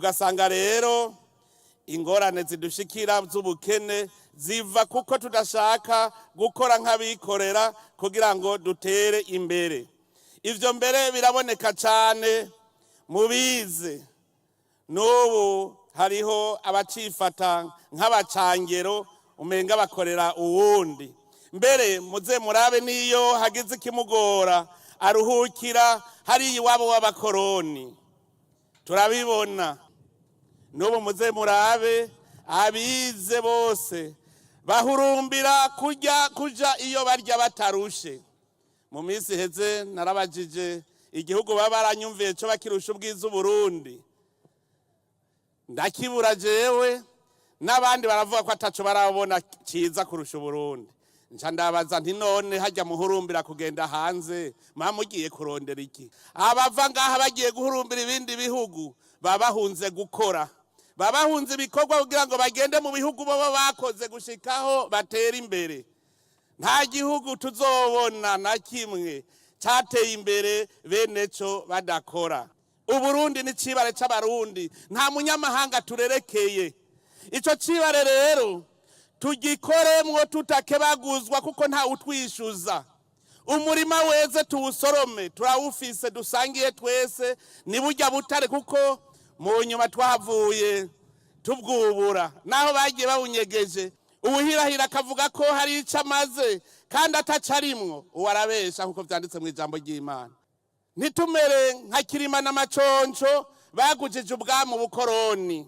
ugasanga rero ingorane zidushikira z'ubukene ziva kuko tudashaka gukora nk'abikorera kugira ngo dutere imbere. Ivyo mbere biraboneka cyane mubize. N'ubu hariho abacifata nk'abacangero umenga bakorera uwundi. Mbere muze murabe niyo hagize ikimugora aruhukira hari iwabo w'abakoroni. Turabibona. N'ubu muze murabe abize bose bahurumbira kuja iyo barya batarushe. Mu minsi heze narabajije igihugu baba baranyumviye cyo bakirusha ubwiza Burundi. Ndakibura jewe n'abandi baravuga ko ataco barabona ciza kurusha Burundi. Nca ndabaza nti none hajya muhurumbira kugenda hanze mugiye kurondera iki? Abava ngaha bagiye guhurumbira ibindi bihugu babahunze gukora. Babahunze ibikorwa kugira ngo bagende mu bihugu baba bakoze gushikaho batera imbere. Nta gihugu tuzobona na kimwe cyateye imbere bene cyo badakora. Uburundi ni cibare c'abarundi, nta munyamahanga turerekeye. Ico cibare rero tugikoremwo tutakebaguzwa kuko nta utwishuza. Umurima weze tuwusorome, turawufise dusangiye twese, ni burya butare kuko mu nyuma twavuye tubwubura. Naho bagiye bawunyegeje, ubuhirahira akavuga ko hari ico amaze kandi atacarimwo, uwarabesha kuko vyanditse mu ijambo ry'Imana. Nitumere nka Kirima n'Amaconco bagujije ubwami ubukoroni.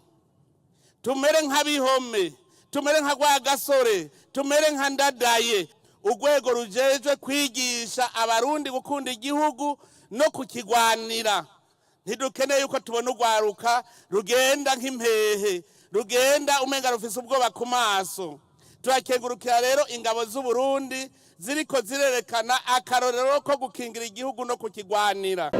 Tumere nk'abihome, tumere nka Rwagasore, tumere nka Ndadaye. Urwego rujejwe kwigisha abarundi gukunda igihugu no kukigwanira. Ntidukeneye yuko tubona urwaruka rugenda nk'impehe, rugenda umenga rufise ubwoba ku maso. Turakengurukira rero ingabo z'u Burundi ziriko zirerekana akarorero ko gukingira igihugu no kukigwanira.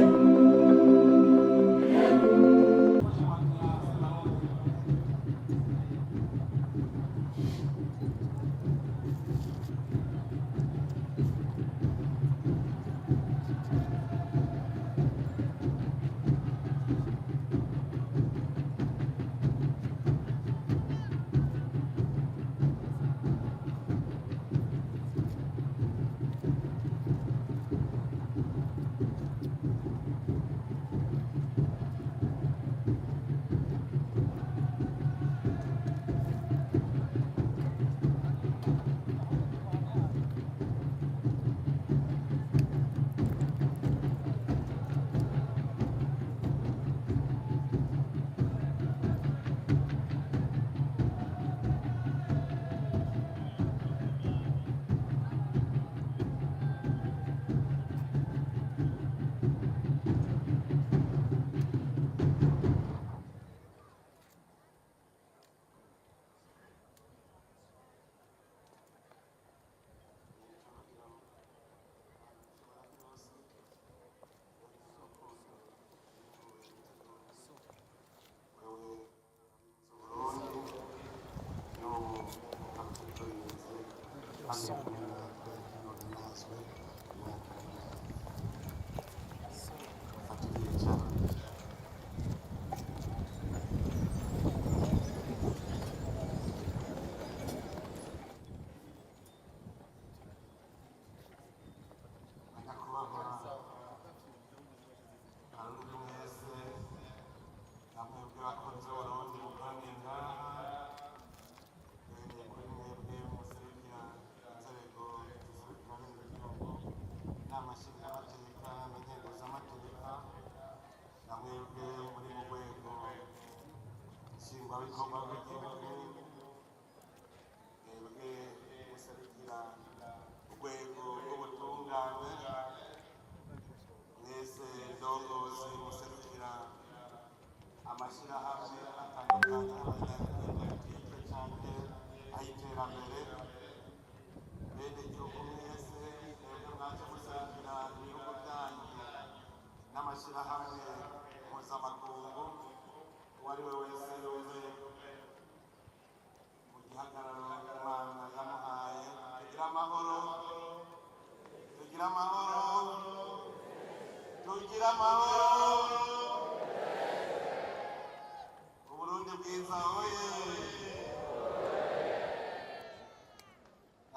Mwiza oye!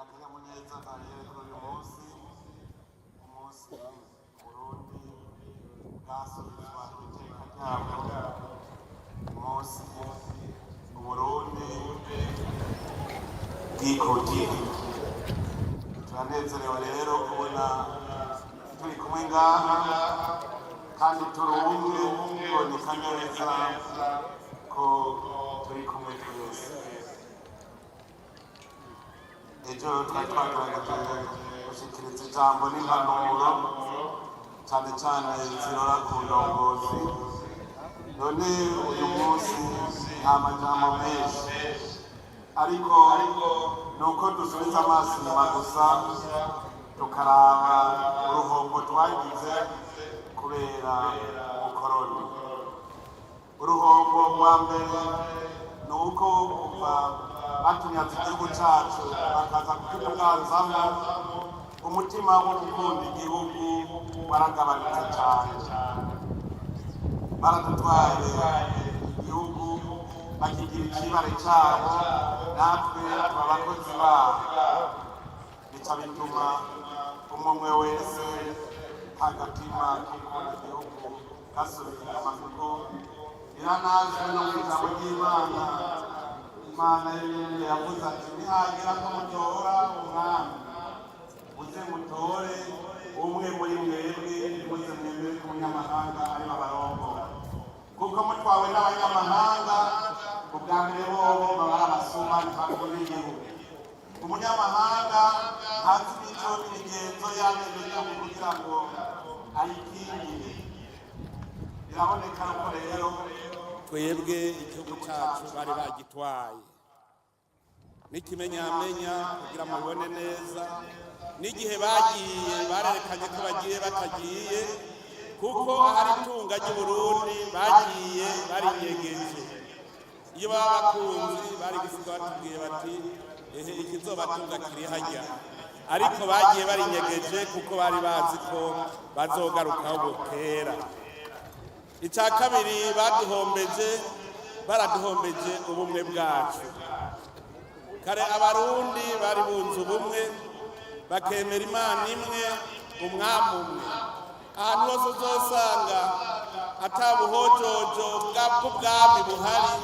Akanyamuneza kariye kuri uyu munsi, umunsi Burundi bwasubizwa iteka ryabwo, umunsi Uburundi bwikutiye. Turanezerewe rero kubona turi kumwe ngaha kandi turi umwe, biboneka neza ko turi kumwe twese. Ejo twari twagaragaje gushikiriza ijambo n'impanuro cyane cyane zirora ku ndongozi. None uyu munsi nta majambo menshi, ariko nuko dusubiza amaso inyuma gusa tukaraba uruhombo twagize kubera ubukoroni. Uruhombo rwa mbere ni uko kuva batunyaze igihugu cyacu bakaza kutuganzamo, umutima wo gukunda igihugu waragabanutse cyane. Baradutwaye igihugu bakigira ikibare cyabo, natwe tuba abakozi babo. Bica bituma umwe wese agatima k'ukunda igihugu gasubira inyuma, kuko biranazwe no mu ijambo ry'Imana. Imana yavuze ati nihagira ko mutora umwami, muze mutore umwe muri mwebwe, muze mwemere ko umunyamahanga ari abarongora, kuko mutwawe n'abanyamahanga ubwa mbere bobo baba ari abasuma ntibakunda igihugu. Umunyamahanga ntazi imico n'imigenzo y'abenegihugu kugira ngo ayikingire. Biraboneka ko rero twebwe igihugu cyacu bari bagitwaye n'ikimenyamenya kugira ngo mubone neza. N'igihe bagiye barerekanye ko bagiye batagiye, kuko ahari itunga ry'Uburundi bagiye barinyegeje. Iyo baba bakunzi bari gusiga batubwiye bati ehe ikizobatunga kiri hajya, ariko bagiye barinyegeje kuko bari bazi ko bazogarukaho bukera. Icya kabiri baraduhombeje ubumwe bwacu. Kare abarundi bari bunze ubumwe, bakemera Imana imwe, umwami umwe. Ahantu hose uzosanga atabuhojojo bw'ubwami buhari,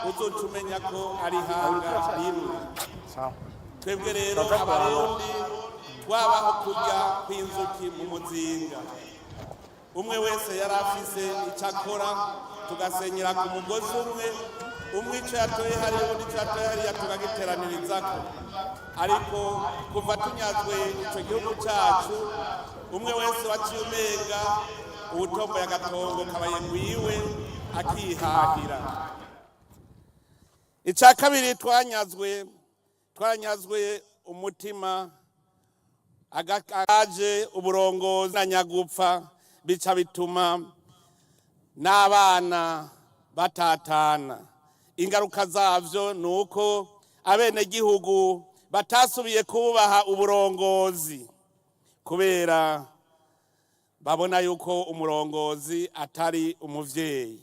uzoca umenya ko ari ihanga rimwe. Twebwe rero abarundi twabaho kurya kw'inzuki mu muzinga. Umwe wese yari afise icyo akora, tugasenyera ku mugozi umwe, umwe icyo yatoye hariya undi icyo yatoye hariya tukagiteranirizako. Ariko kuva tunyazwe icyo gihugu cyacu, umwe wese waciye umenga ubutomboye agatongo kabaye ngwiwe akihahira. Icya kabiri twanyazwe umutima, agaje uburongozi na nyagupfa, bica bituma n'abana batatana. Ingaruka zavyo ni uko abenegihugu batasubiye kubaha uburongozi, kubera babona yuko umurongozi atari umuvyeyi.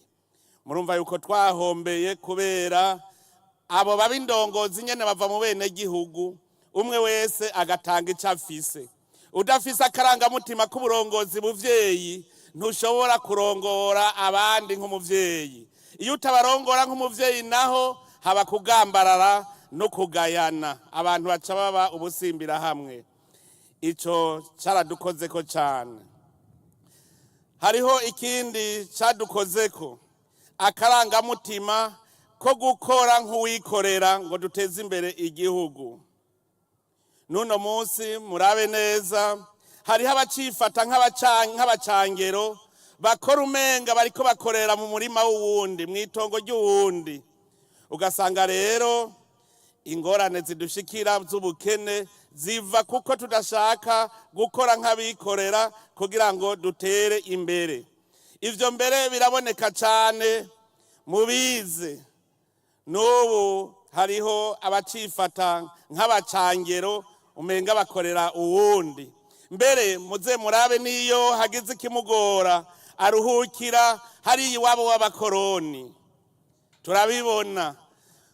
Murumva yuko twahombeye, kubera abo babindongozi nyene bava mu benegihugu, umwe wese agatanga icyo afise. Udafise akarangamutima k'uburongozi buvyeyi, ntushobora kurongora abandi nk'umuvyeyi. Iyo utabarongora nk'umuvyeyi naho haba kugambarara no kugayana, abantu baca baba ubusimbira hamwe. Ico caradukozeko cyane. Hariho ikindi cadukozeko, akarangamutima ko gukora nk'uwikorera ngo duteze imbere igihugu. Nuno munsi murabe neza, hariho abacifata nk'abacangero, bakora umenga bariko bakorera mu murima w'uwundi, mw'itongo ry'uwundi. Ugasanga rero ingorane zidushikira z'ubukene ziva kuko tudashaka gukora nk'abikorera kugira ngo dutere imbere. Ivyo mbere biraboneka cyane mubize. N'ubu hariho abacifata nk'abacangero umenga bakorera uwundi. Mbere muze murabe niyo hagize ikimugora aruhukira hari iwabo w'abakoroni. turabibona.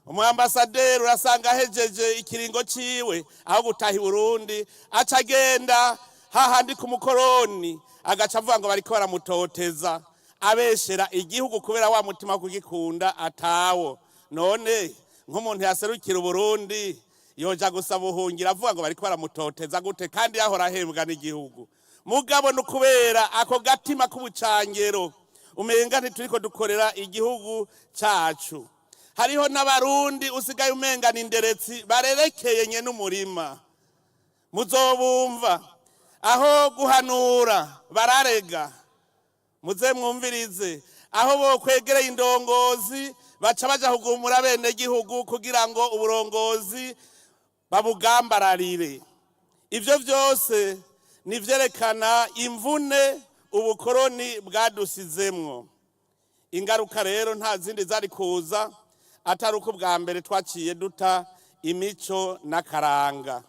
Umwambasaderi urasanga ahejeje ikiringo ciwe aho gutaha i Burundi aca agenda hahandi ku mukoroni agaca avuga ngo bariko baramutoteza abeshera igihugu kubera wa mutima wo kugikunda atawo. None nk'umuntu yaserukira Burundi yoja gusaba ubuhungiro avuga ngo bariko baramutoteza gute kandi yahora ahembwa n'igihugu? Mugabo nukubera ako gatima k'ubucangero umenga ntituriko dukorera igihugu cacu. Hariho n'abarundi usigaye umenga n'inderetsi barerekeye nye n'umurima. Muzobumva aho guhanura bararega, muze mwumvirize. Aho bo kwegereye indongozi baca baja kugumura bene gihugu kugira ngo uburongozi babugambararire. Ivyo vyose nivyerekana imvune ubukoroni bwadusizemwo. Ingaruka rero nta zindi zari kuza atari uko bwa mbere twaciye duta imico n'akaranga.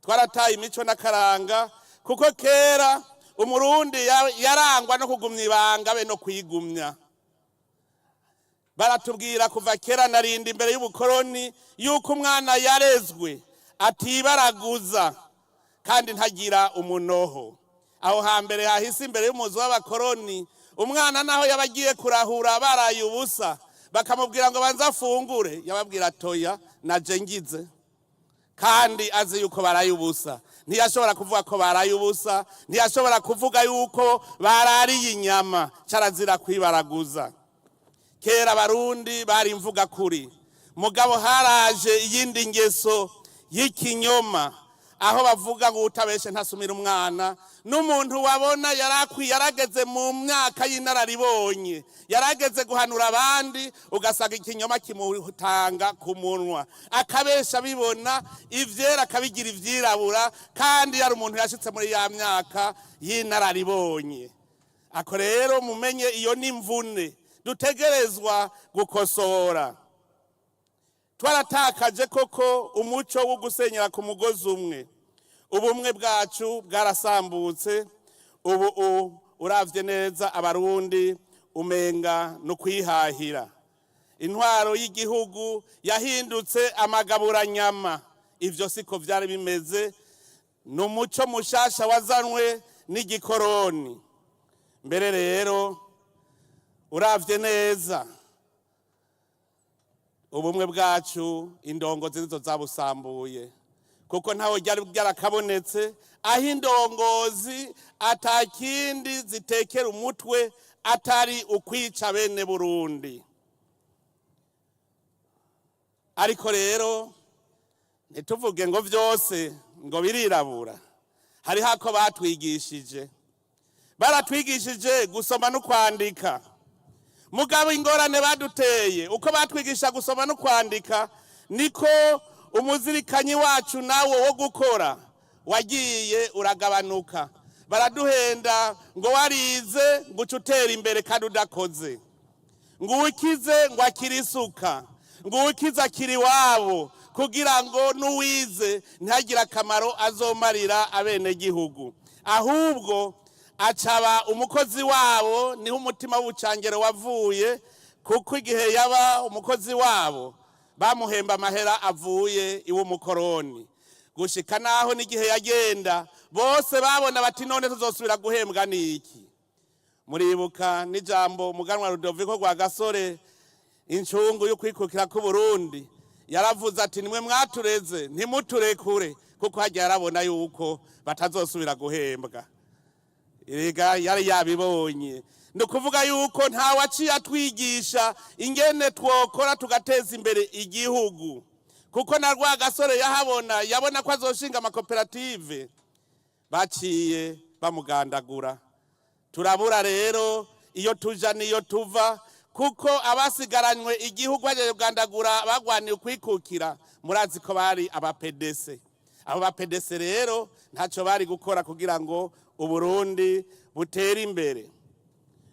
Twarataye imico n'akaranga kuko kera umurundi yarangwa no kugumya ibanga be no kwigumya. Baratubwira kuva kera narindi imbere y'ubukoroni yuko umwana yarezwe atibaraguza kandi ntagira umunoho. Aho hambere hahise imbere y'umuzi w'abakoroni umwana naho yabagiye kurahura baraye ubusa bakamubwira ngo banza afungure yababwira toya naje ngize, kandi azi yuko baraye ubusa. Ntiyashobora kuvuga ko baraye ubusa, ntiyashobora kuvuga yuko barariye inyama, carazira kwibaraguza. Kera Barundi bari imvuga kuri, mugabo haraje iyindi ngeso y'ikinyoma aho bavuga ngo utabeshe ntasumira umwana. N'umuntu wabona yarageze mu myaka y'inararibonye, yarageze guhanura abandi, ugasanga ikinyoma kimutanga ku munwa, akabesha bibona ivyera akabigira ivyirabura, kandi yari umuntu yashitse muri ya myaka y'inararibonye. Ako rero mumenye iyo n'imvune dutegerezwa gukosora. Twaratakaje koko umuco wo gusenyera ku mugozi umwe. Ubumwe bwacu bwarasambutse. Ubu uravye neza abarundi umenga no kwihahira. Intwaro y'igihugu yahindutse amagaburanyama. Ivyo siko vyari bimeze. N'umuco mushasha wazanwe n'igikoroni. Mbere rero uravye neza ubumwe bwacu indongozi nizo zabusambuye, kuko ntaho ryari byarakabonetse aho indongozi atakindi zitekera umutwe atari ukwica bene Burundi. Ariko rero ntituvuge ngo vyose ngo birirabura. Hari hako batwigishije, baratwigishije gusoma no kwandika. Mugabo ingorane baduteye uko batwigisha gusoma no kwandika niko umuzirikanyi wacu nawo wo gukora wagiye uragabanuka. Baraduhenda ngo warize ngo ucutera imbere kandi udakoze, ngo ukize ngo akirisuka, ngo ukize akiri wabo, kugira ngo nuwize ntagira akamaro azomarira abene gihugu, ahubwo acaba umukozi wabo. Niho umutima w'ubucangero wavuye, kuko igihe yaba umukozi wabo bamuhemba amahera avuye iwe mukoroni, gushika naho n'igihe yagenda bose babona bati none tuzosubira guhembwa niki. Muribuka n'ijambo umuganwa Rudoviko rwa Gasore incungu yo kwikukira ku Burundi yaravuze ati nimwe mwatureze ntimuturekure, kuko hajya yarabona yuko batazosubira guhembwa. Erega yari yabibonye. Nukuvuga yuko nta waciye atwigisha ingene twokora tugateza imbere igihugu, kuko na rwa Gasore yahabona, yabona ko azoshinga amakoperative, baciye bamugandagura. Turabura rero iyo tuja niyo tuva, kuko abasigaranywe igihugu baje kugandagura bagwaniye kwikukira murazi ko bari abapedese. Abo bapedese rero ntaco bari gukora kugira ngo Uburundi butera imbere.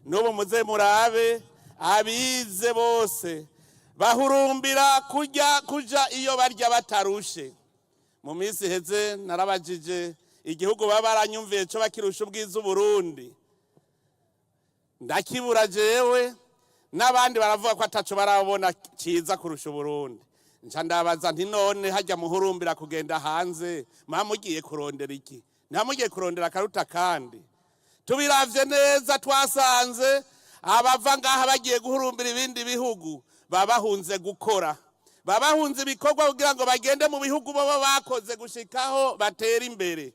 N'ubu muze murabe abize bose bahurumbira kuja iyo barya batarushe. Mu minsi heze narabajije igihugu baba baranyumviye cyo bakirusha ubwiza Burundi, ndakibura jewe n'abandi baravuga ko ataco barabona ciza kurusha Uburundi. Nca ndabaza nti none hajya muhurumbira kugenda hanze mugiye kurondera iki? Ntamugiye kurondera akaruta kandi. Tubiravye neza twasanze abava ngaha bagiye guhurumbira ibindi bihugu babahunze gukora. Babahunze ibikorwa kugira ngo bagende mu bihugu baba bakoze gushikaho batera imbere.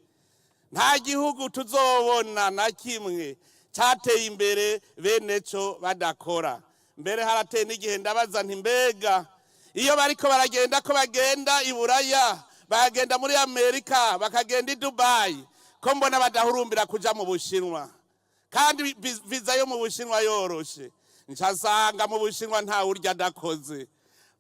Nta gihugu tuzobona na kimwe cyateye imbere bene co badakora. Mbere harateye n'igihe ndabaza nti mbega iyo bariko baragenda ko bagenda i Buraya, bagenda muri Amerika, bakagenda i Dubai, ko mbona badahurumbira kuja mu Bushinwa. Kandi viza yo mu Bushinwa yoroshe. Ncasanga mu Bushinwa nta urya adakoze.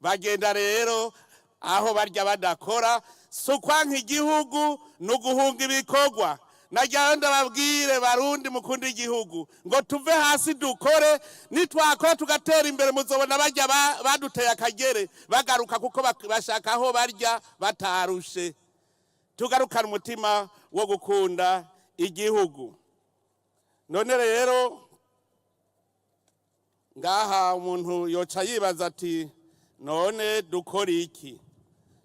Bagenda rero aho barya badakora, sukwa nk'igihugu nuguhunga ibikorwa. Najyayo ndababwire Barundi mukunda igihugu ngo tuve hasi dukore, nitwakora tugatera imbere muzobona bajya baduteye akagere bagaruka kuko bashaka aho barya batarushe. Tugarukana umutima wo gukunda igihugu. None rero ngaha umuntu yoca yibaza ati none dukora iki?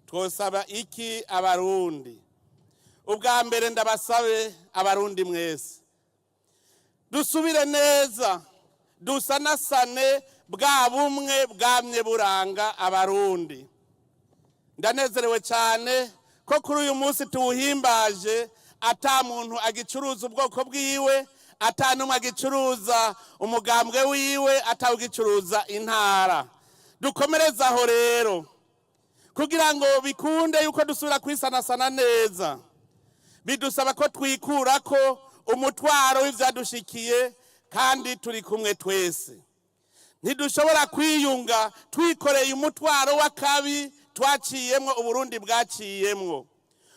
Twosaba iki Abarundi? Ubwa mbere ndabasabe Abarundi mwese dusubire neza, dusanasane bwa bumwe bwamye buranga Abarundi. Ndanezerewe cyane ko kuri uyu munsi tuwuhimbaje ata muntu agicuruza ubwoko bwiwe, ata numwe agicuruza umugambwe wiwe, atawugicuruza intara. Dukomereza aho rero kugira ngo bikunde yuko dusubira kwisanasana neza, bidusaba ko twikura ko umutwaro w'ivyadushikiye kandi turi kumwe twese. Ntidushobora kwiyunga twikoreye umutwaro w'akabi twaciyemwo Uburundi bwaciyemwo.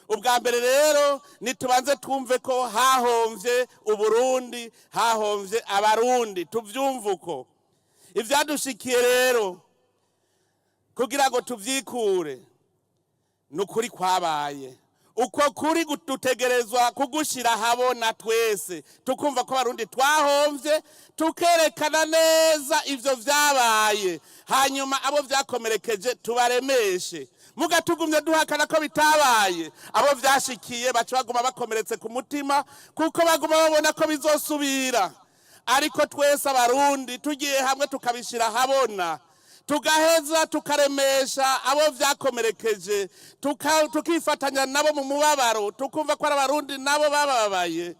Ubwa mbere rero nitubanze twumve ko hahomvye Uburundi, hahomvye Abarundi, tuvyumve uko. Ivyadushikiye rero kugira ngo tuvyikure nukuri kwabaye. Uko kuri dutegerezwa kugushira habona twese, tukumva ko Abarundi twahomvye, tukerekana neza ivyo vyabaye, hanyuma abo vyakomerekeje tubaremeshe. Muga tugumye duhakana ko bitabaye, abo vyashikiye baca baguma bakomeretse ku mutima kuko baguma babona ko bizosubira. Ariko twese Abarundi tugiye hamwe tukabishira habona, tugaheza tukaremesha abo vyakomerekeje, tukifatanya nabo mu mubabaro, tukumva ko Abarundi nabo bababaye.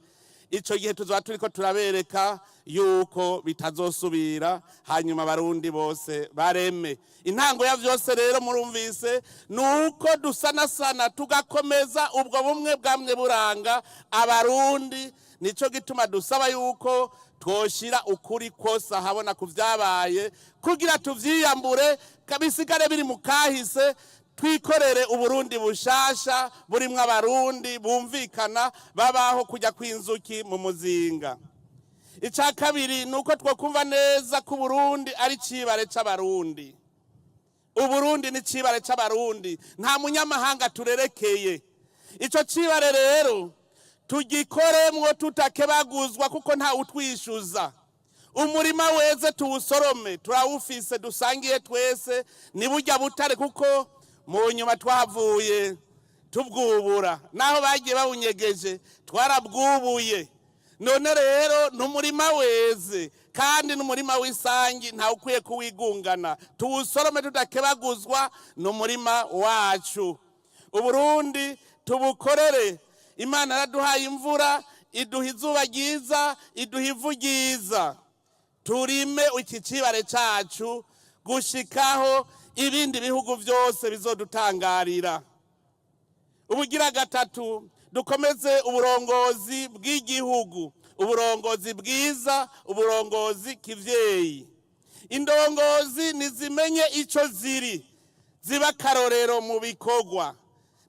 Ico gihe tuzoba turiko turabereka yuko bitazosubira, hanyuma Abarundi bose bareme. Intango ya vyose rero murumvise nuko dusanasana tugakomeza ubwo bumwe bwamwe buranga Abarundi. Nico gituma dusaba yuko twoshira ukuri kose habona kuvyabaye kugira tuvyiyambure kabisigare biri mu kahise, twikorere Uburundi bushasha burimwo Abarundi bumvikana babaho kujya kwinzuki mu muzinga. Ica kabiri nuko twokumva neza ko Burundi ari cibare c'Abarundi. Uburundi ni cibare c'Abarundi, nta munyamahanga turerekeye. Ico cibare rero tugikoremwo tutakebaguzwa kuko nta utwishuza. Umurima weze tuwusorome, turawufise dusangiye twese, ni burya butare kuko mu nyuma twavuye tubwubura, naho bagiye babunyegeje twarabwubuye. None rero n'umurima weze kandi n'umurima w'isangi nta ukwiye kuwigungana, tuwusorome tutakebaguzwa, n'umurima wacu. Uburundi tubukorere. Imana yaraduhaye imvura, iduha izuba ryiza, iduha ivu ryiza. Turime iki cibare cacu gushikaho ibindi bihugu vyose bizodutangarira. Ubugira gatatu dukomeze uburongozi bw'igihugu, uburongozi bwiza, uburongozi kivyeyi. Indongozi nizimenye ico ziri, ziba karorero mu bikorwa,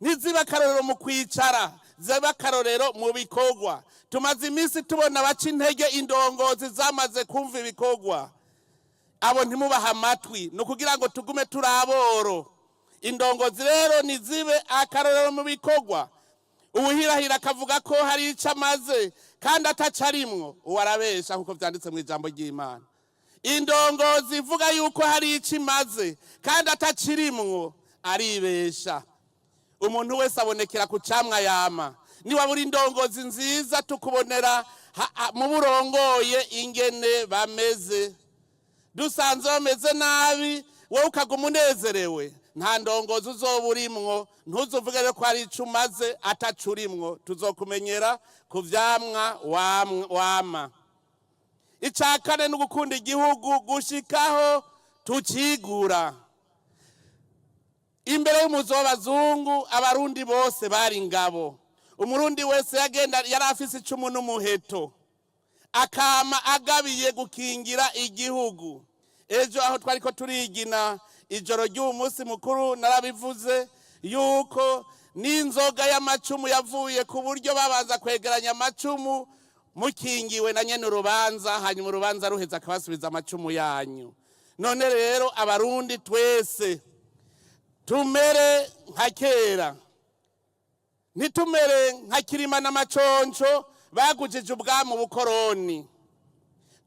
ntiziba karorero mu kwicara, ziba karorero mu bikorwa. Tumaze iminsi tubona baca intege indongozi zamaze kumva ibikorwa, abo ntimubaha amatwi, no kugira ngo tugume turaboro. Indongozi rero nizibe akarorero mu bikorwa. Uwuhirahira akavuga ko hari ico amaze kandi atacarimwo, uwarabesha nkuko vyanditse mu ijambo ry'Imana. indongozi ivuga yuko hari icyo imaze kandi atakirimwo aribesha. Umuntu wese abonekera ku camwa yama. Niba buri indongozi nziza tukubonera mu burongoye ingene bameze. Dusanze bameze nabi wowe ukaguma unezerewe, nta ndongozi uzoba urimwo. Ntuzuvuge rero ko hari icyo umaze atacurimwo. Tuzokumenyera ku vyamwa wama. Ica kane ni ugukunda igihugu gushikaho tukigura. Imbere y'umuzo w'abazungu abarundi bose bari ingabo. Umurundi wese yagenda yari afise icumu n'umuheto, akama agabiye gukingira igihugu. Ejo aho twariko turigina ijoro ry'uwo munsi mukuru narabivuze yuko n'inzoga y'amacumu yavuye ku buryo babanza kwegeranya amacumu mukingiwe na nyene urubanza, hanyuma urubanza ruheza akabasubiza amacumu yanyu. None rero abarundi twese tumere nka kera, nitumere nka Kirima n'Amaconco bagujije ubwami ubukoroni.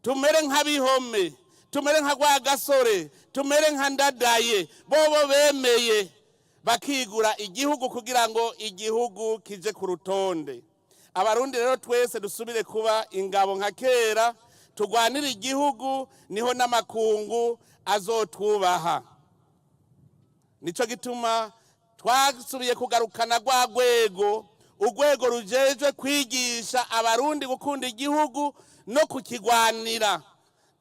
Tumere nka Bihome, tumere nka Rwagasore, tumere nka Ndadaye, bobo bemeye bakigura igihugu kugira ngo igihugu kije ku rutonde. Abarundi rero twese dusubire kuba ingabo nka kera, tugwanira igihugu, niho n'amakungu azotwubaha. Nico gituma twasubiye kugarukana rwa rwego, urwego rujejwe kwigisha abarundi gukunda igihugu no kukigwanira.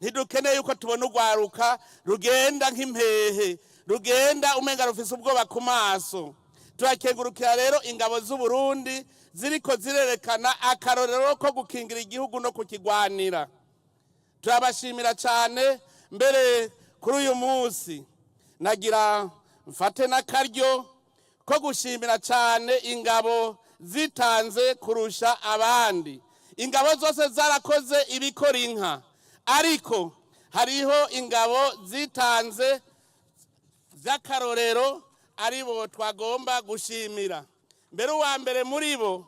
Ntidukeneye yuko tubona urwaruka rugenda nk'impehe, rugenda umenga rufise ubwoba ku maso. Turakengurukira rero ingabo z'u Burundi ziriko zirerekana akarorero ko gukingira igihugu no kukigwanira. Turabashimira cyane. Mbere kuri uyu munsi nagira mfate n'akaryo ko gushimira cyane ingabo zitanze kurusha abandi. Ingabo zose zarakoze ibikora inka, ariko hariho ingabo zitanze z'akarorero aribo twagomba gushimira. Mbere uwa mbere muri bo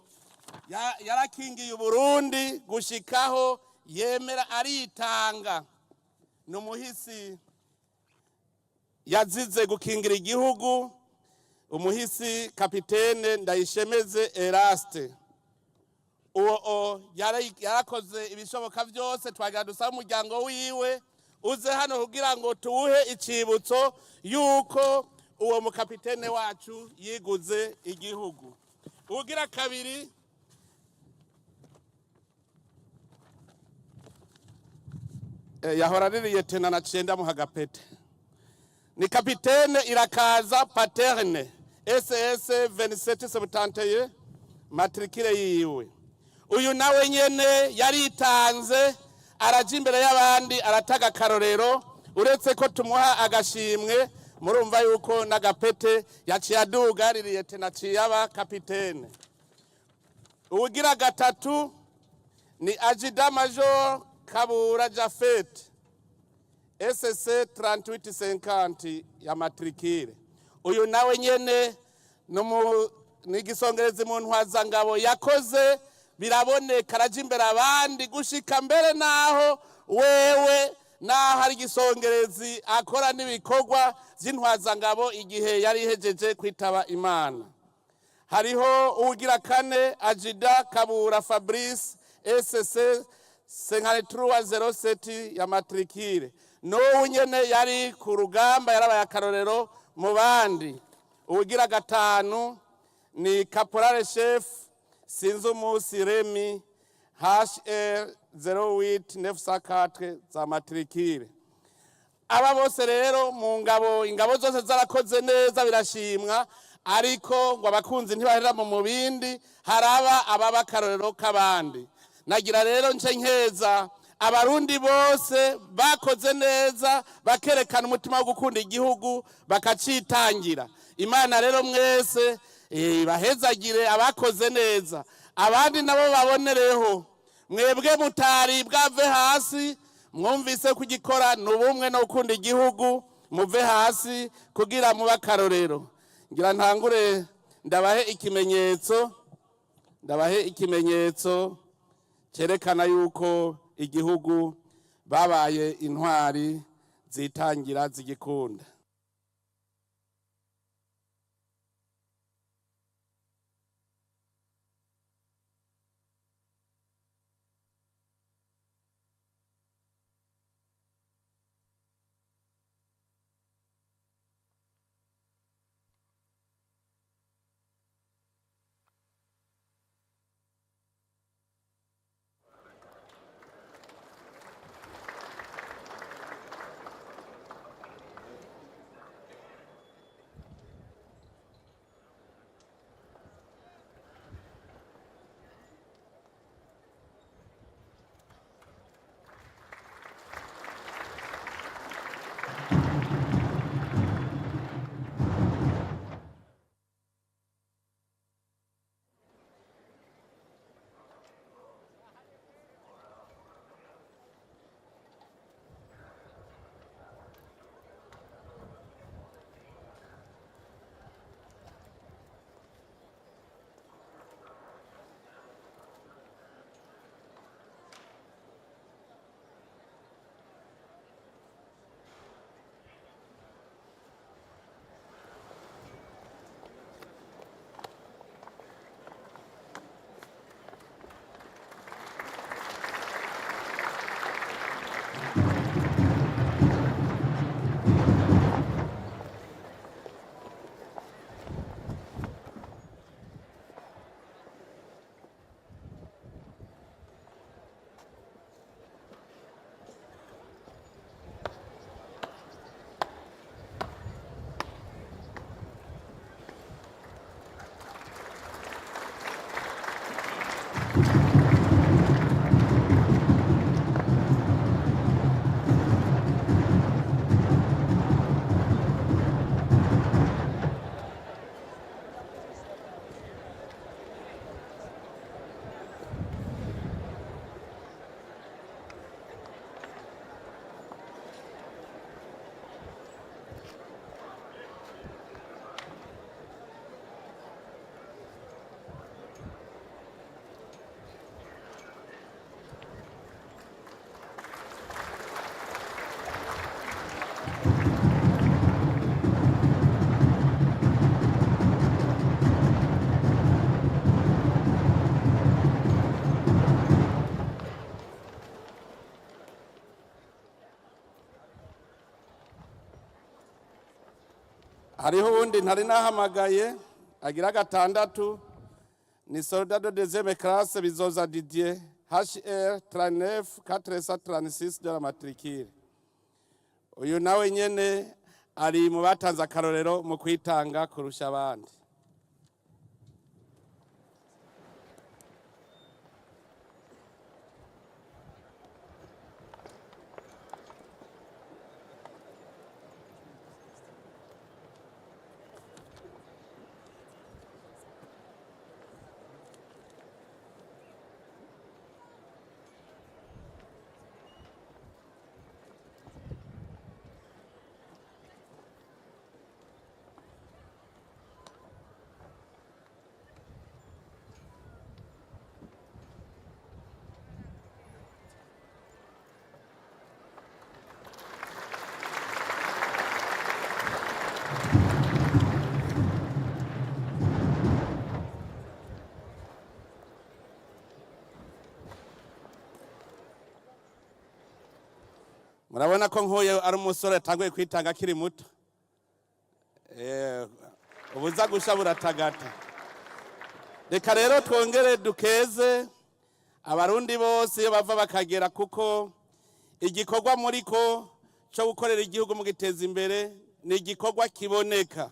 yarakingiye Uburundi gushikaho yemera aritanga. Ni umuhisi yazize gukingira igihugu, umuhisi kapitene Ndayishemeze Eraste. Uwo yarakoze ibishoboka byose. Twagira dusaba umuryango wiwe uze hano kugira ngo tuwuhe icibutso yuko uwo mukapitene wacu yiguze igihugu. Ugira kabiri yahora ririye tena na cenda mu hagapete, ni kapitene Irakaza Paterne SS 2771 matrikire yiwe. Uyu nawe nyene yaritanze araje imbere y'abandi arataga karorero. Uretse ko tumuha agashimwe, murumva yuko n'agapete yaciye aduga ririye tena ciyaba kapitene. Ugira gatatu ni Ajida Major Kabura Jafet SSC 3850 ya matrikire. Uyu nawe nyene ni gisongerezi mu ntwaza ngabo yakoze biraboneka araje imbere abandi gushika mbere naho wewe naho hari gisongerezi akora n'ibikorwa by'intwaza ngabo igihe yari ihejeje kwitaba Imana. Hariho ugira kane Ajida Kabura Fabrice SSC 5307 ya matrikire. N'ubu nyene yari ku rugamba yarabaye akarorero mu bandi. Ugira gatanu ni Caporal Chef Sinzumusi Remi HR 08904 za matrikire. Aba bose rero mu ingabo zose zarakoze neza birashimwa, ariko ngo abakunzi ntibahera mu mubindi, haraba ababa karorero kabandi. Nagira rero nce nkeza abarundi bose bakoze neza bakerekana umutima wo gukunda igihugu bakacitangira. Imana rero mwese bahezagire abakoze neza, abandi nabo babonereho. Mwebwe mutari bwave hasi, mwumvise kugikora n'ubumwe no gukunda igihugu, muve hasi kugira muba karorero. Ngira ntangure ndabahe ikimenyetso cyerekana yuko igihugu babaye intwari zitangira zigikunda. Hariho uwundi ntari nahamagaye agira gatandatu ni soldado de deuxième classe Bizoza Didier HR 39 436 de la matricule. Uyu nawe nyene ari mu batanze akarorero mu kwitanga kurusha abandi. Murabona ko nkuye ari umusore atanguye kwitanga akiri muto. Ubuza gusha buratagata. Reka rero twongere dukeze abarundi bose iyo bava bakagera, kuko igikorwa muriko cyo gukorera igihugu mu giteza imbere ni igikorwa kiboneka.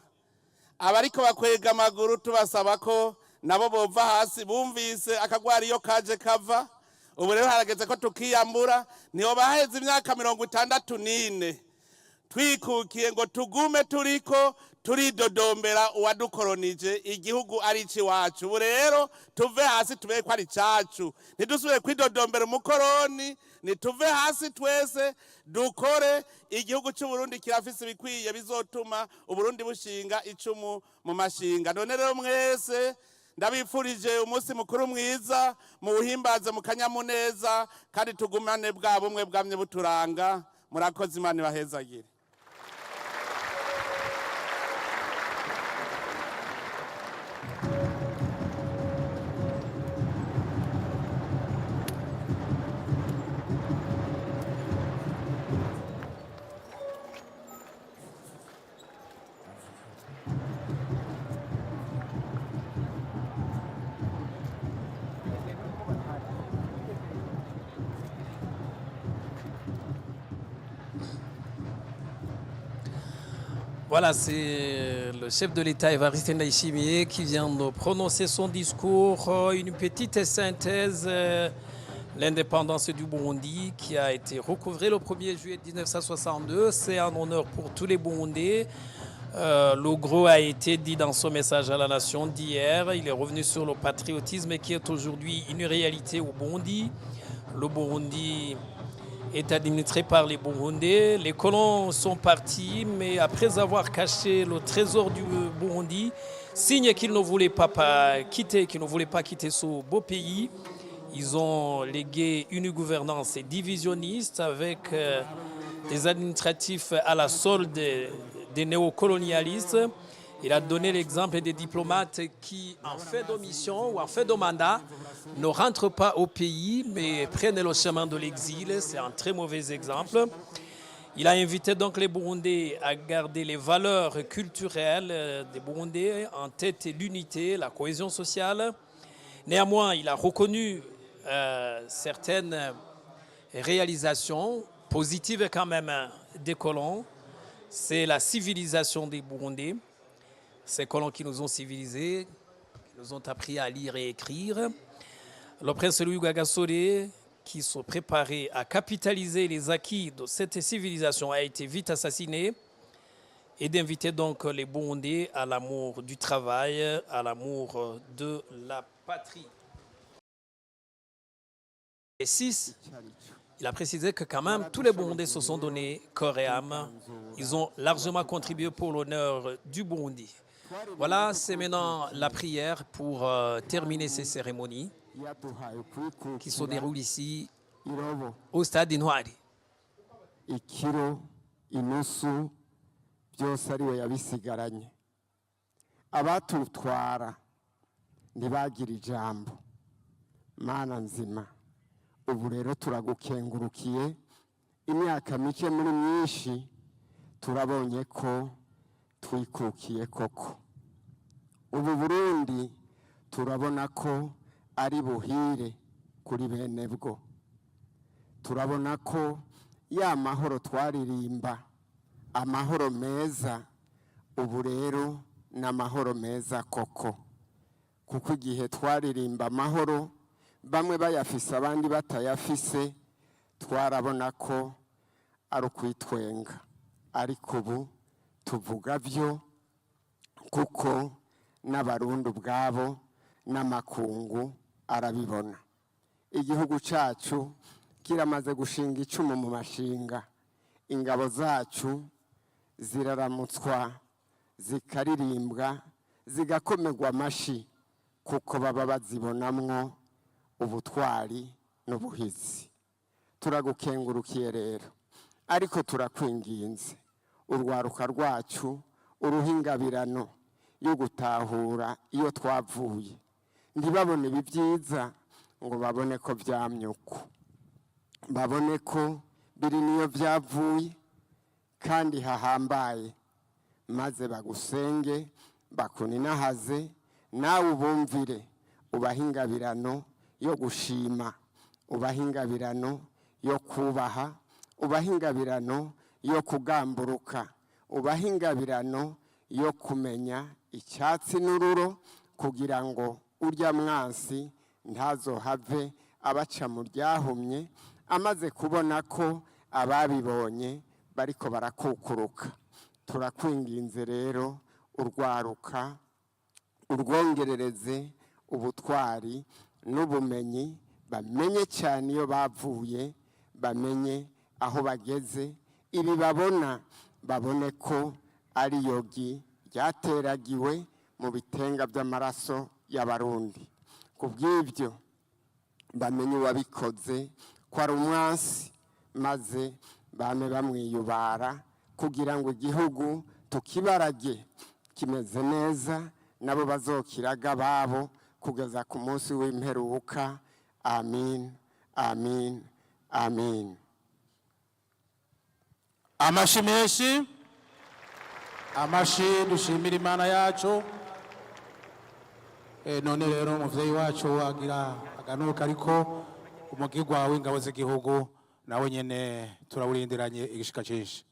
Abariko bakwega amaguru tubasaba ko nabo bova hasi bumvise akagwari iyo kaje kava. Ubu rero harageze ko tukiyambura, niho baheze imyaka 64 twikukiye ngo tugume turiko turidodombera uwadukolonije igihugu ari ci wacu. Ubu rero tuve hasi tubeye ko ari cacu, ntidusubire kwidodombera umukoroni, nituve hasi twese dukore. Igihugu cy'u Burundi kirafise ibikwiye bizotuma Uburundi bushinga icumu mu mashinga. None rero mwese ndabifurije umunsi mukuru mwiza muwuhimbaze mu kanyamuneza kandi tugumane bwa bumwe bwamye buturanga murakoze Imana ibahezagire. Voilà, c'est le chef de l'État Évariste Ndayishimiye qui vient de prononcer son discours, une petite synthèse, l'indépendance du Burundi qui a été recouvrée le 1er juillet 1962. C'est un honneur pour tous les Burundais. Le gros a été dit dans son message à la nation d'hier. Il est revenu sur le patriotisme qui est aujourd'hui une réalité au Burundi. Le Burundi est administré par les Burundais. Les colons sont partis, mais après avoir caché le trésor du Burundi, signe qu'ils ne voulaient pas quitter ce beau pays, ils ont légué une gouvernance divisionniste avec des administratifs à la solde des néocolonialistes. Il a donné l'exemple des diplomates qui, en fin de mission ou en fin de mandat, ne rentrent pas au pays, mais prennent le chemin de l'exil. C'est un très mauvais exemple. Il a invité donc les Burundais à garder les valeurs culturelles des Burundais, en tête l'unité, la cohésion sociale. Néanmoins, il a reconnu certaines réalisations positives quand même des colons. C'est la civilisation des Burundais. Ces colons qui nous ont civilisés, qui nous ont appris à lire et écrire. Le prince Louis Gagasore, qui se préparait à capitaliser les acquis de cette civilisation, a été vite assassiné. Et d'inviter donc les Burundais à l'amour du travail, à l'amour de la patrie. Et 6, il a précisé que quand même tous les Burundais se sont donnés corps et âme. Ils ont largement contribué pour l'honneur du Burundi. Voilà, c'est maintenant la prière pour terminer ces cérémonies qui se déroulent ici au stade Intwari. Ikiro inusu byose ari we yabisigaranye abatutwara ntibagira ijambo mana nzima ubu rero turagukengurukiye imyaka mike muri myinshi turabonye ko twikukiye koko ubu Burundi turabona ko ari buhire kuri bene bwo turabona ko ya mahoro twaririmba amahoro meza ubu rero n'amahoro meza koko kuko igihe twaririmba amahoro bamwe bayafise abandi batayafise twarabona ko ari ukwitwenga ariko ubu tuvuga byo kuko n'abarundi ubwabo n'amakungu arabibona igihugu cyacu kiramaze gushinga icumu mu mashinga ingabo zacu ziraramutswa zikaririmbwa zigakomerwa amashi kuko baba bazibonamwo ubutwari n'ubuhizi turagukengurukiye rero ariko turakwinginze urwaruka rwacu uruhingabirano yo gutahura iyo twavuye ntibabone ibi byiza ngo babone ko byamyuko babone ko biri niyo byavuye kandi hahambaye maze bagusenge bakuninahaze nawe ubumvire ubahingabirano yo gushima ubahingabirano yo kubaha ubahingabirano yo kugamburuka ubahingabirano yo kumenya icyatsi n'ururo kugira ngo urya mwansi ntazohave abaca mu ryahumye amaze kubona ko ababibonye bariko barakukuruka turakwinginze rero urwaruka urwongerereze ubutwari n'ubumenyi bamenye cyane iyo bavuye bamenye aho bageze ibi babone ko ari yogi ryateragiwe mu bitenga by'amaraso y'abarundi. Kubw'ibyo bamenye uwabikoze ko ari umwansi, maze bame bamwiyubara kugira ngo igihugu tukibarage kimeze neza, nabo bazokiraga babo kugeza ku munsi w'imperuka. Amin, amin, amin. Amashi menshi, amashi dushimira Imana yacu. None rero umuvyeyi wacu agira aganuka, ariko umugirwa w'ingabo z'igihugu nawe nyene turawurindiranye igishika cinshi.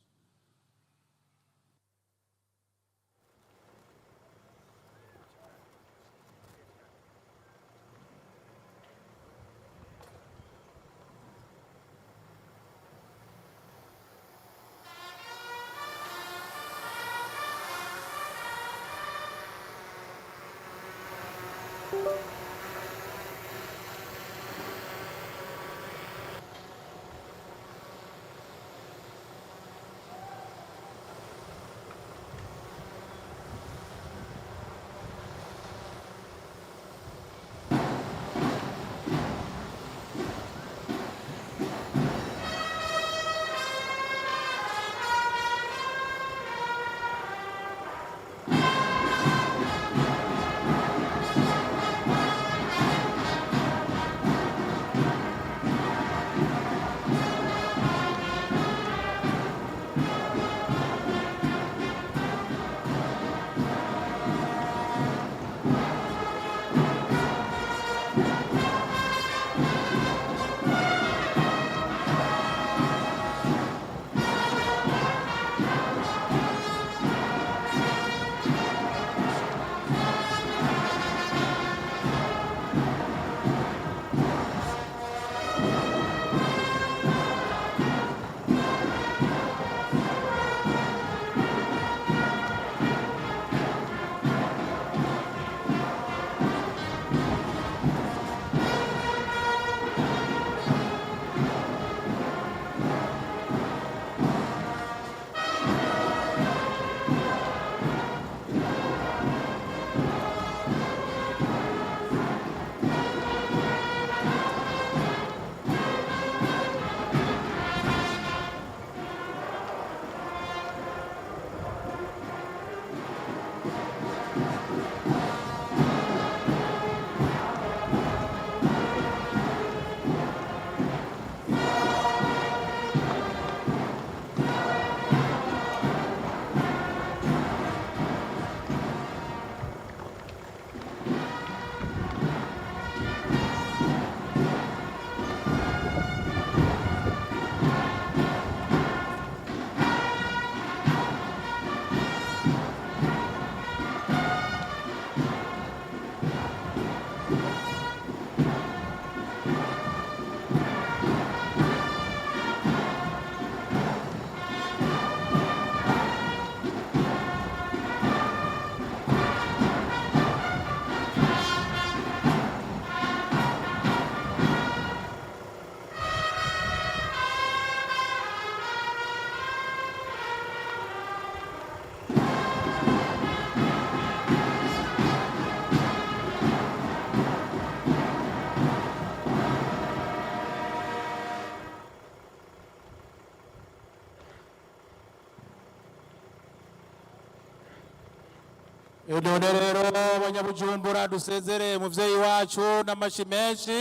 None rero abanyabujumbura dusezere umuvyeyi wacu n'amashi menshi.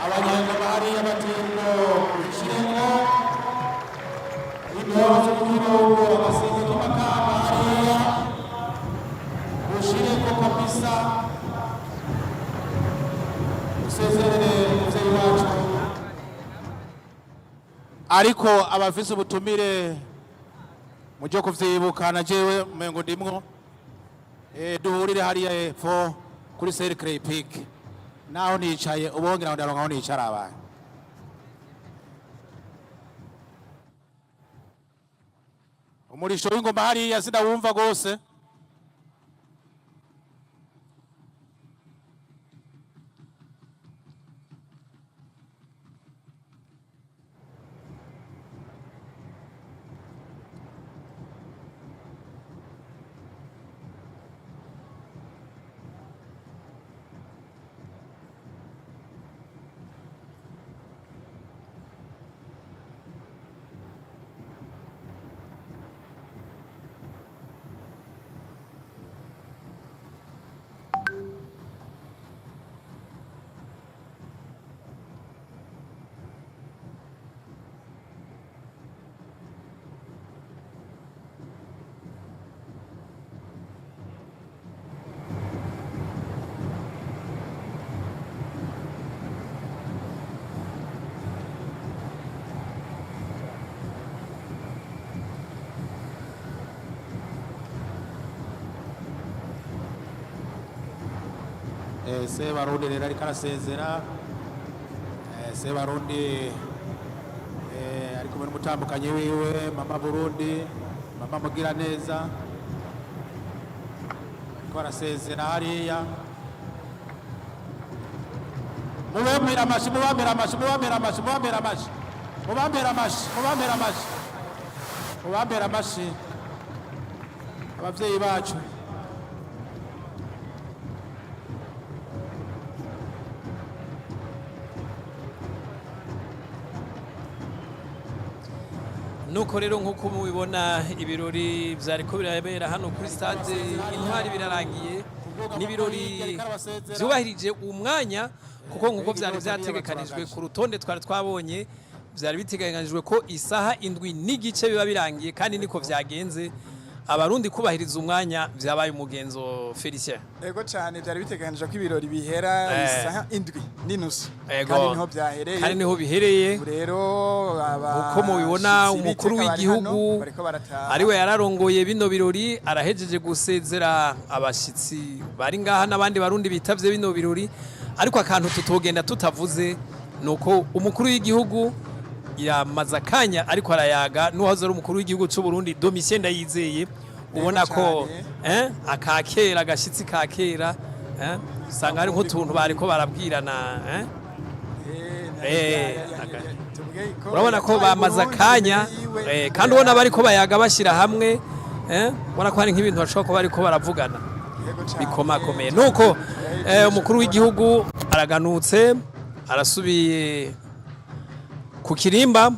Abanyarwanda hariya batingo ishireko imyozo y'igihugu abasize k'imakamba hariya ushireko kabisa. Dusezere umuvyeyi wacu, ariko abafise ubutumire mujye kuvyibuka na jewe umengo ndimwo. Duhurire hariya epfo kuri Cercle Peak, naho nicaye ubongera ndaronka aho nicara abantu. Umurisho w'ingoma hariya sinawumva gose. Sebarundi rero ariko arasezera Sebarundi ari kumwe n'umutambukanyi wiwe mama Burundi mama mugira neza ariko arasezera hariya mubambira amashi mubambira amashi mubambira amashi mubambira amashi mubambira amashi mubambira amashi mubambira amashi abavyeyi bacu nuko rero nk'uko mubibona ibirori vyariko birabera hano kuri stade Intwari birarangiye n'ibirori vyubahirije umwanya kuko nk'uko vyari vyategekanijwe ku rutonde twari twabonye vyari bitegekanijwe ko isaha 7 n'igice biba birangiye kandi niko vyagenze abarundi kubahiriza umwanya vyabaye umugenzo Felicien. Ego cyane byari biteganije ko ibirori bihera isaha 7 n'inusu kandi niho byahereye kandi niho bihereye rero uko mubibona umukuru w'igihugu ariwe yararongoye bino birori arahejeje gusezera abashitsi bari ngaha n'abandi barundi bitavye bino birori ariko akantu tutogenda tutavuze nuko umukuru w'igihugu yamaze akanya ariko arayaga n'uwahoze ari umukuru w'igihugu cy'u Burundi Domitien Ndayizeye ubona ko akakera agashitsi kakera usanga hari nk'utuntu bariko barabwirana urabona ko bamaze akanya kandi ubona bariko bayaga bashyira hamwe ubona ko hari nk'ibintu bashobora kuba bariko baravugana bikomakomeye nuko umukuru w'igihugu araganutse arasubiye ku kirimba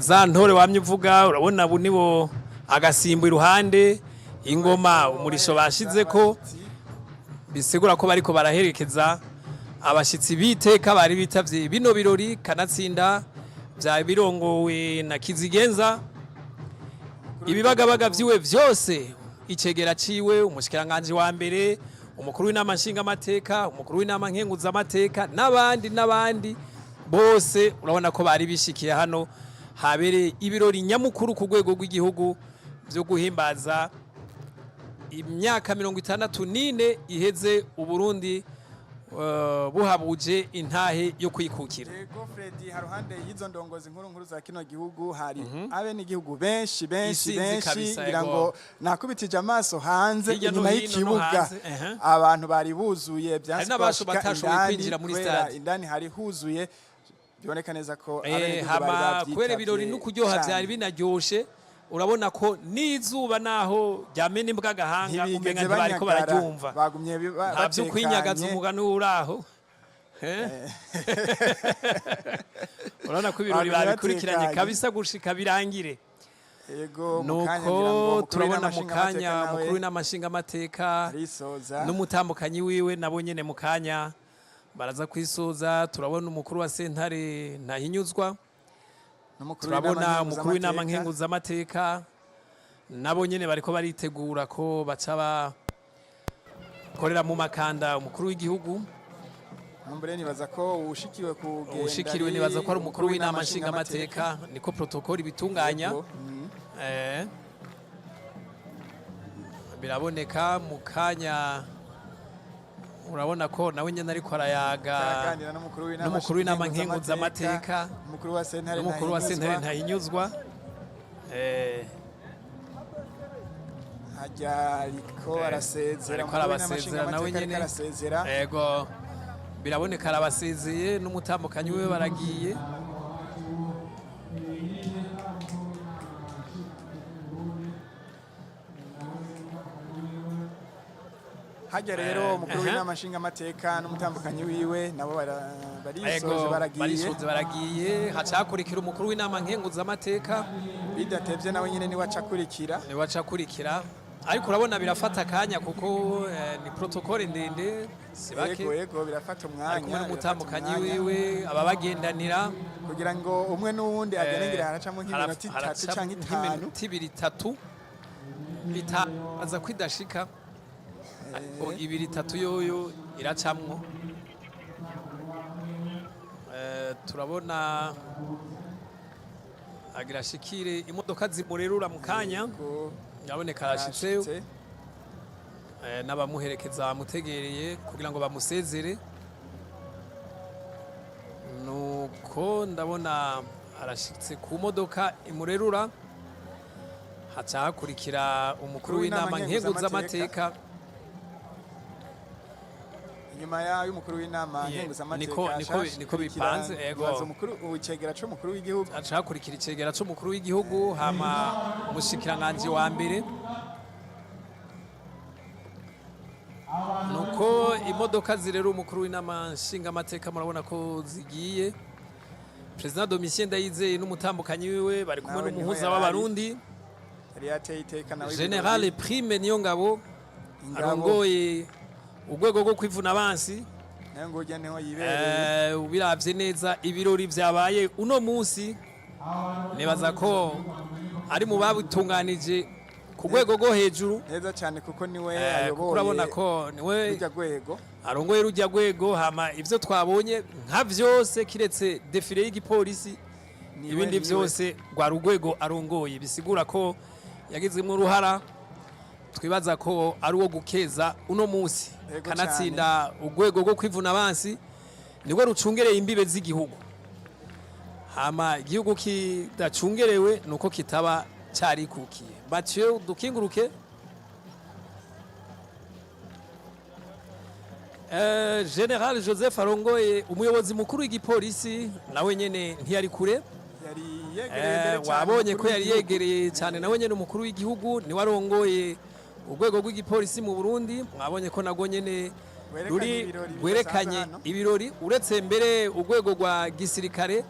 za ntore wamye uvuga urabona ubu nibo agasimbo iruhande ingoma umurisho bashizeko bisigura ko bariko baraherekeza abashitsi biteka bari bitavye bino birori kanatsinda vya birongowe na Kizigenza ibibagabaga vyiwe vyose icegera ciwe umushikiranganje wa mbere umukuru w'inama nshingamateka umukuru w'inama nkenguzamateka n'abandi bose urabona ko bari bishikiye hano habereye ibirori nyamukuru ku rwego rw'igihugu byo guhimbaza imyaka 64 iheze Uburundi buhabuje intahe yo kwikukira. Yego Freddy haruhande y'izo ndongozi nkuru za kino gihugu hari abe n'igihugu benshi ngira ngo nakubitije amaso hanze inyuma y'ikibuga abantu bari buzuye byashoboka indani hari huzuye biboneka neza ko hama kwere birori n'ukuryoha byari binaryoshe urabona ko n'izuba naho ryamena imbwa gahanga umenga ntibariko bararyumva bagumye ntabyo kwinyagaza umugani uraho urabona ko ibirori babikurikiranye kabisa gushika birangire yego nuko turabona mukanya mukuru w'inamashinga amateka n'umutambukanyi wiwe nabo nyene mukanya baraza kwisoza turabona umukuru wa sentare ntahinyuzwa turabona umukuru w'inama nkenguzamateka nabo nyene bariko baritegura ko baca bakorera mu makanda umukuru w'igihugu nibaza ko ushikiriwe nibaza ko ari umukuru w'inama nshingamateka niko protokoli bitunganya biraboneka mukanya urabona ko nawe nyene ariko arayaga n'umukuru w'inama nkenguzamateka n'umukuru wa sentare ntahinyuzwa hajya ariko arasezera nawe nyene yego biraboneka arabasezeye n'umutambukanyi we baragiye hajya rero umukuru w'inama nshingamateka n'umutambukanyi wiwe nabo barisoje baragiye hacakurikira umukuru w'inama nkenguzamateka bidatevye nawe nyene niwe acakurikira ariko urabona birafata akanya kuko ni protokole ndende sibake yego birafata umwanya n'umutambukanyi wiwe ababagendanira kugira ngo umwe n'uwundi agenengera haracamo nk'iminota 3 canke 5 bitaza kwidashika ibiri 3 yoyo iracamwo turabona agira shikire imodoka zimurerura mu kanya yaboneka arashitse n'abamuherekeza bamutegereye kugira ngo bamusezere. Nuko ndabona arashitse ku modoka imurerura, haca hakurikira umukuru w'inama nkenguzamateka. Inyuma y'umukuru w'inama nkenguzamateka niko bipanze. Ego icegera c'umukuru w'igihugu, haca hakurikira icegera c'umukuru w'igihugu, hama umushikiranganji wa mbere. Nuko imodoka zirera umukuru w'inama nshingamateka murabona ko zigiye. President Domitien Ndayizeye n'umutambukanyi wiwe bari kumwe n'umuhuza w'abarundi General Prime Niyongabo arongoye urwego rwo kwivuna abansi. Ubiravye neza ibirori vyabaye uno munsi, nibaza ko ari mu babitunganije ku rwego rwo hejuru neza cyane, kuko niwe ayoboye, urabona ko niwe rujya rwego arongoye rujya rwego. Hama ivyo twabonye nka vyose kiretse defile y'igipolisi, ibindi vyose rwa rugwego arongoye, bisigura ko yagizemwo uruhara. Twibaza ko ari uwo gukeza uno munsi, kanatsinda urwego rwo kwivuna abansi nibwo rucungereye imbibe z'igihugu. Hama igihugu kidacungerewe nuko kitaba cyarikukiye. Mathieu dukinguruke. General Joseph arongoye umuyobozi mukuru w'igipolisi nawe nyene ntiyari kure, wabonye ko yari yegereye cyane nawe nyene umukuru w'igihugu, ni warongoye urwego rw'igipolisi mu Burundi. Mwabonye ko nago nyene ruri gwerekanye ibirori, uretse mbere urwego rwa gisirikare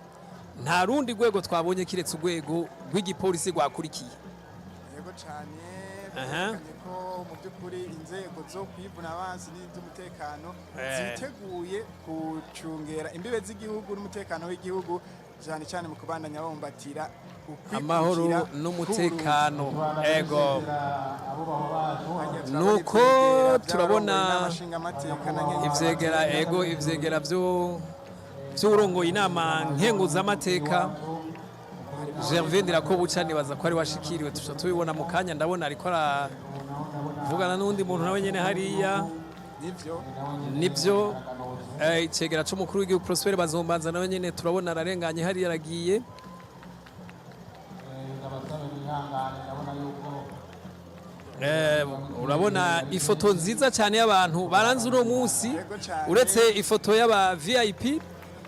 nta rundi rwego twabonye kiretse urwego rw'igipolisi rwakurikiye. Yego cyane, berekanye ko mu by'ukuri inzego zo kwivuna abansi n'iz'umutekano ziteguye gucungera imbibe z'igihugu n'umutekano w'igihugu, cyane cyane mu kubandanya babumbatira amahoro n'umutekano. Ego nuko turabona ivyegera vy'urongoye inama nkenguzamateka Gervais Ndirakobuca, nibaza ko ari washikiriwe. Tuca tubibona mu kanya, ndabona ariko aravugana n'undi muntu nawe nyene hariya. Nivyo icegera c'umukuru w'igihugu Prosper Bazombanza nawe nyene turabona ararenganye hariya aragiye. Urabona ifoto nziza cyane y'abantu baranze uno munsi, uretse ifoto y'aba VIP,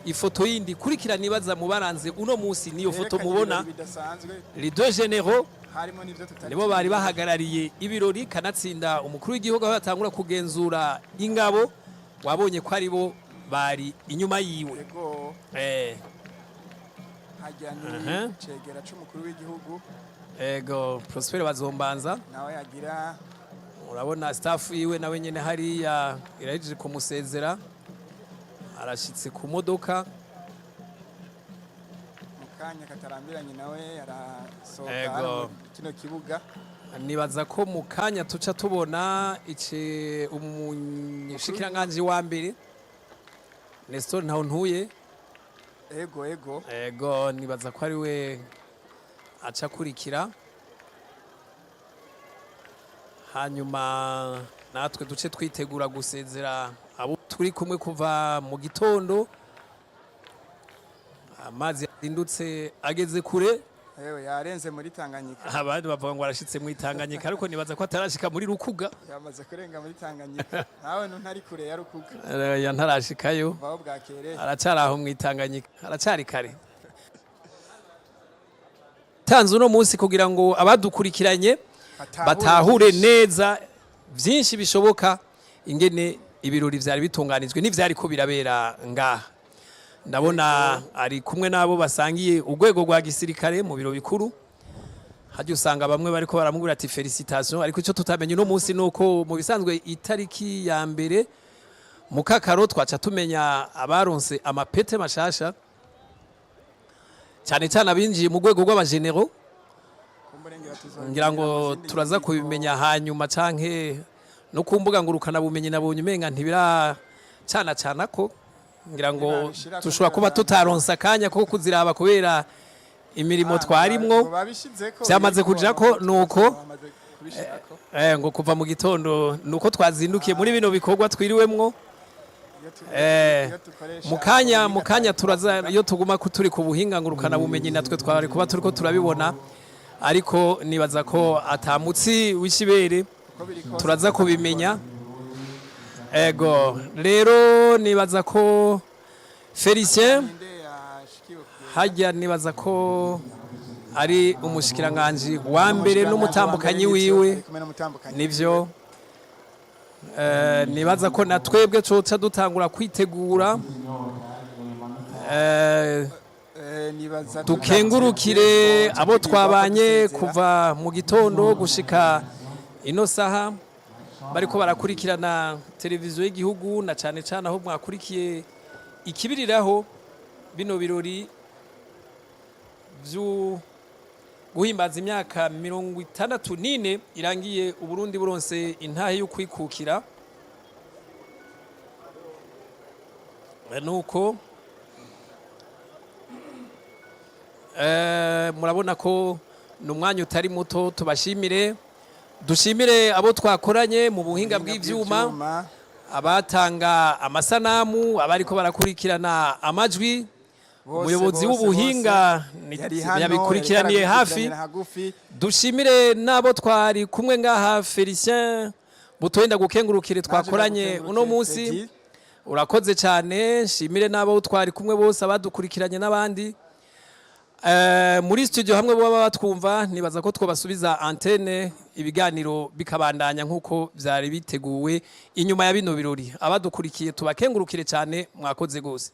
ifoto yindi kurikira nibaza mu baranze uno munsi niyo foto mubona les deux généraux nibo bari bahagarariye ibirori, kanatsinda umukuru w'igihugu aho yatangura kugenzura ingabo. Wabonye ko aribo bari inyuma yiwe. hajyanye cegera c'umukuru w'igihugu. Ego Prosper Bazombanza nawe yagira, urabona staff yiwe nawe nyene hariya irahejeje kumusezera, arashitse ku modoka mukanya katarambiranye nawe arasohoka kino kibuga. Nibaza ko mu kanya tuca tubona umushikiranganji wa mbere Nestor Ntawuntuye. Ego nibaza ko ari we aca kurikira, hanyuma natwe duce twitegura gusezera abo turi kumwe kuva mu gitondo. Amazi yazindutse ageze kure, yarenze muri Tanganyika. Abandi bavuga ngo arashitse muri Tanganyika, ariko nibaza ko atarashika muri Rukuga. Yamaze kurenga muri Tanganyika. Nawe ntari kure ya Rukuga. Ya ntarashikayo, aracari aho muri Tanganyika, aracari kare. Tanze uno munsi kugira ngo abadukurikiranye batahure neza byinshi bishoboka ingene ibirori vyari bitunganijwe n'ivyari ko birabera ngaha. Ndabona ari kumwe nabo basangiye urwego rwa gisirikare mu biro bikuru. Hajye usanga bamwe bariko baramubwira ati felicitation, ariko ico tutamenye no munsi nuko mu bisanzwe itariki ya mbere mu kakaro twaca tumenya abaronse amapete mashasha, cyane cyane abinjiye mu rwego rw'abagenero. Ngira ngo turaza kubimenya hanyuma canke no kumbuga ngurukana bumenyi nabonye umenga ntibira cana ko ngira ngo tushobora kuba tutaronsa akanya ko kuziraba kubera imirimo twarimwo byamaze kuja ko nuko ngo kuva mu gitondo nuko twazindukiye muri bino bikorwa twiriwemwo mukanya turaza iyo tuguma turi ku buhinga ngurukana bumenyi natwe twari kuba turiko turabibona ariko nibaza ko atamutsi w'ishibere turaza kubimenya ego rero nibaza ko Felicien hajya nibaza ko ari umushikiranganje wa mbere n'umutambukanyi wiwe nivyo nibaza ko natwebwe coca dutangura kwitegura dukengurukire abo twabanye kuva mu gitondo gushika ino saha bariko barakurikirana televiziyo y'igihugu na cane cane aho mwakurikiye ikibiriraho bino birori guhimbaza imyaka 64 irangiye Uburundi buronse intahe yo kwikukira nuko murabona ko numwanya utari muto tubashimire dushimire abo twakoranye mu buhinga bw'ivyuma abatanga amasanamu abariko barakurikirana amajwi umuyobozi w'ubuhinga yabikurikiraniye hafi dushimire nabo twari kumwe ngaha Felicien butoyenda gukengurukire twakoranye uno munsi urakoze cyane shimire nabo twari kumwe bose abadukurikiranye n'abandi muri studio hamwe baba batwumva nibaza ko twobasubiza antenne ibiganiro bikabandanya nkuko byari biteguwe inyuma ya bino birori abadukurikiye tubakengurukire cyane mwakoze gose